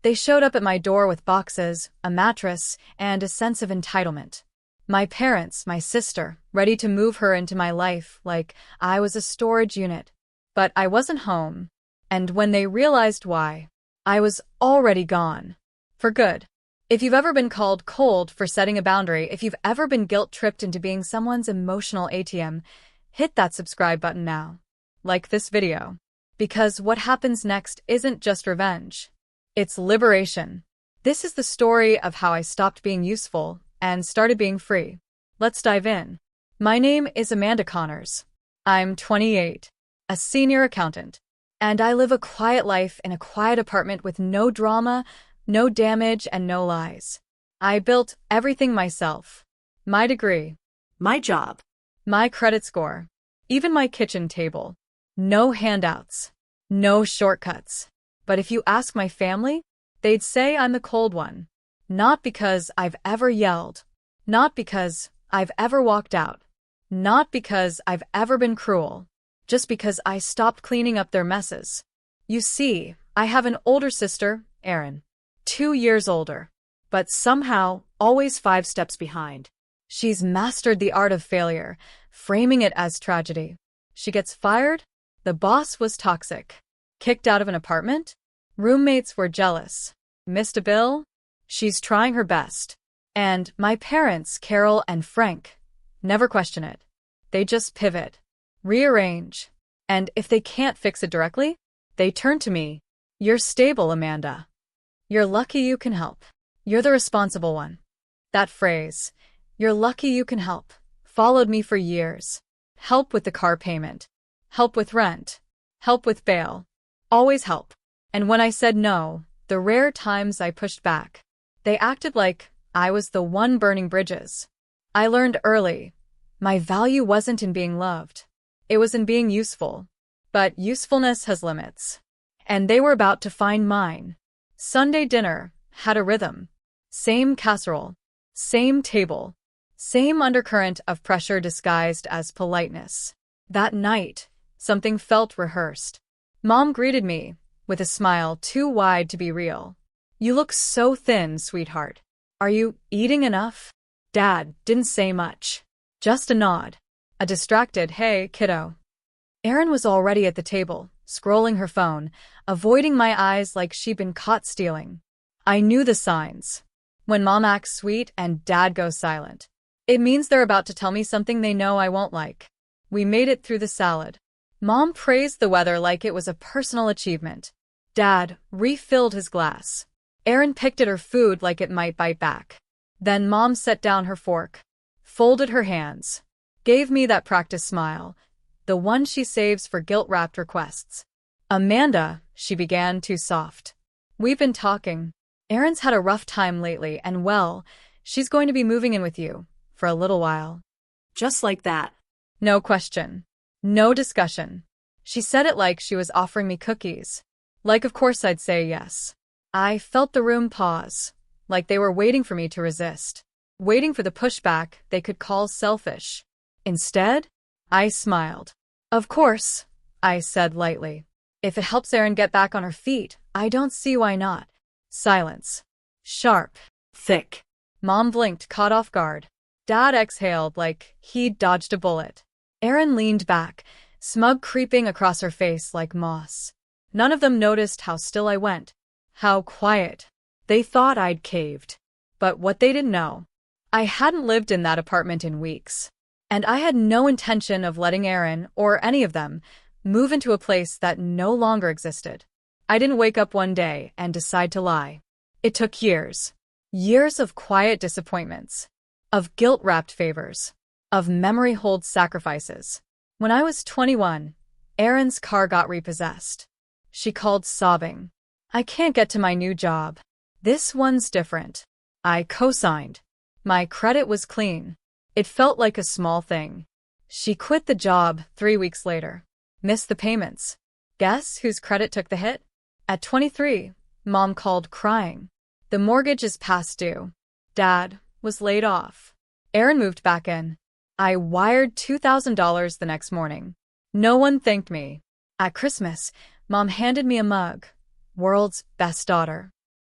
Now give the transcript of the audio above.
They showed up at my door with boxes, a mattress, and a sense of entitlement. My parents, my sister, ready to move her into my life like I was a storage unit. But I wasn't home. And when they realized why, I was already gone. For good. If you've ever been called cold for setting a boundary, if you've ever been guilt-tripped into being someone's emotional ATM, hit that subscribe button now. Like this video. Because what happens next isn't just revenge. It's liberation. This is the story of how I stopped being useful and started being free. Let's dive in. My name is Amanda Connors. I'm 28, a senior accountant, and I live a quiet life in a quiet apartment with no drama, no damage, and no lies. I built everything myself. My degree, My job. my credit score, even my kitchen table. No handouts, no shortcuts. But if you ask my family, they'd say I'm the cold one. Not because I've ever yelled. Not because I've ever walked out. Not because I've ever been cruel. Just because I stopped cleaning up their messes. You see, I have an older sister, Erin. 2 years older. But somehow, always 5 steps behind. She's mastered the art of failure, framing it as tragedy. She gets fired. The boss was toxic. Kicked out of an apartment? Roommates were jealous. Missed a bill? She's trying her best. And my parents, Carol and Frank, never question it. They just pivot, rearrange. And if they can't fix it directly, they turn to me. You're stable, Amanda. You're lucky you can help. You're the responsible one. That phrase, you're lucky you can help, followed me for years. Help with the car payment. Help with rent. Help with bail. Always help. And when I said no, the rare times I pushed back, they acted like I was the one burning bridges. I learned early, my value wasn't in being loved. It was in being useful. But usefulness has limits. And they were about to find mine. Sunday dinner had a rhythm. Same casserole. Same table. Same undercurrent of pressure disguised as politeness. That night, something felt rehearsed. Mom greeted me with a smile too wide to be real. You look so thin, sweetheart. Are you eating enough? Dad didn't say much. Just a nod. A distracted, hey, kiddo. Erin was already at the table, scrolling her phone, avoiding my eyes like she'd been caught stealing. I knew the signs. When Mom acts sweet and Dad goes silent, it means they're about to tell me something they know I won't like. We made it through the salad. Mom praised the weather like it was a personal achievement. Dad refilled his glass. Erin picked at her food like it might bite back. Then Mom set down her fork, folded her hands, gave me that practice smile, the one she saves for guilt-wrapped requests. Amanda, she began, too soft. We've been talking. Erin's had a rough time lately, and well, she's going to be moving in with you for a little while. Just like that. No question. No discussion. She said it like she was offering me cookies. Like of course I'd say yes. I felt the room pause, like they were waiting for me to resist, waiting for the pushback they could call selfish. Instead, I smiled. Of course, I said lightly. If it helps Erin get back on her feet, I don't see why not. Silence. Sharp. Thick. Mom blinked, caught off guard. Dad exhaled like he'd dodged a bullet. Erin leaned back, smug creeping across her face like moss. None of them noticed how still I went. How quiet. They thought I'd caved. But what they didn't know, I hadn't lived in that apartment in weeks. And I had no intention of letting Erin, or any of them, move into a place that no longer existed. I didn't wake up one day and decide to lie. It took years. Years of quiet disappointments. Of guilt-wrapped favors. Of memory-hold sacrifices. When I was 21, Erin's car got repossessed. She called sobbing. I can't get to my new job. This one's different. I co-signed. My credit was clean. It felt like a small thing. She quit the job 3 weeks later. Missed the payments. Guess whose credit took the hit? At 23, Mom called crying. The mortgage is past due. Dad was laid off. Erin moved back in. I wired $2,000 the next morning. No one thanked me. At Christmas, Mom handed me a mug. World's best daughter.